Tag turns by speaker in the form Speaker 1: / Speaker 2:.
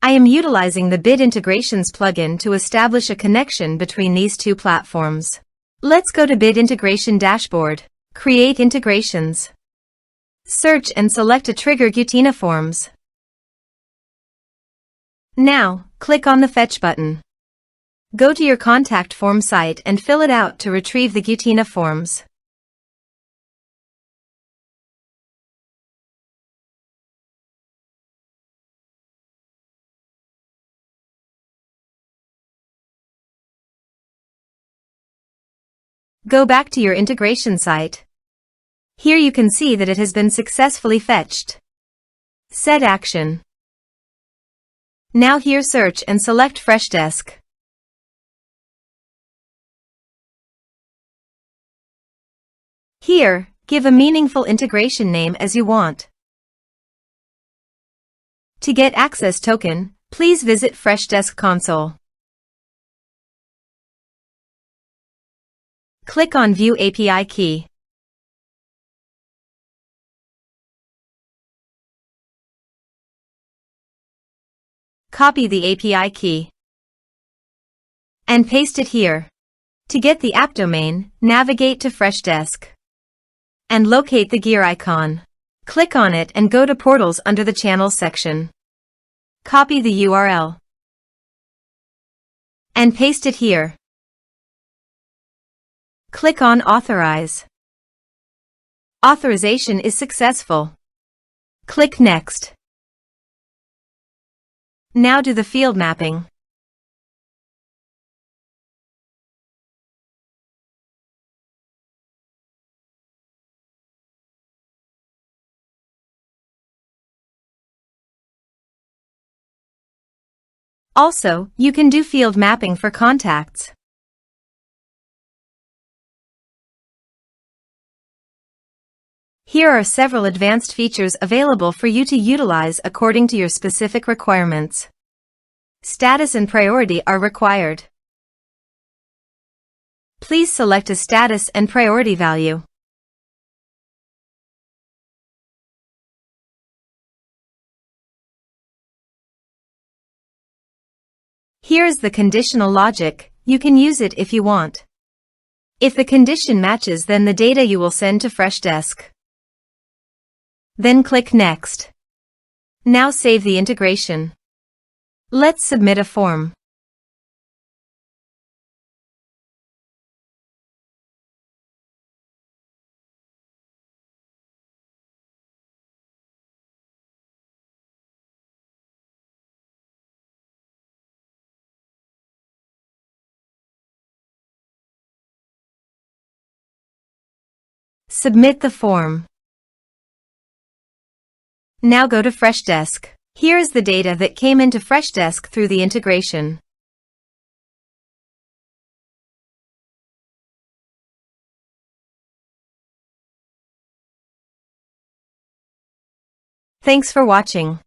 Speaker 1: I am utilizing the Bit Integrations plugin to establish a connection between these two platforms. Let's go to Bit Integration Dashboard. Create integrations. Search and select a trigger Gutena Forms. Now, click on the Fetch button. Go to your contact form site and fill it out to retrieve the Gutena Forms. Go back to your integration site. Here you can see that it has been successfully fetched. Set action. Now here search and select Freshdesk. Here, give a meaningful integration name as you want. To get access token, please visit Freshdesk console. Click on View API key. Copy the API key and paste it here. To get the app domain, navigate to Freshdesk and locate the gear icon. Click on it and go to Portals under the Channels section. Copy the URL and paste it here. Click on Authorize. Authorization is successful. Click Next. Now do the field mapping. Also, you can do field mapping for contacts. Here are several advanced features available for you to utilize according to your specific requirements. Status and priority are required. Please select a status and priority value. Here is the conditional logic. You can use it if you want. If the condition matches, then the data you will send to Freshdesk. Then click Next. Now save the integration. Let's submit a form. Submit the form. Now go to Freshdesk. Here is the data that came into Freshdesk through the integration. Thanks for watching.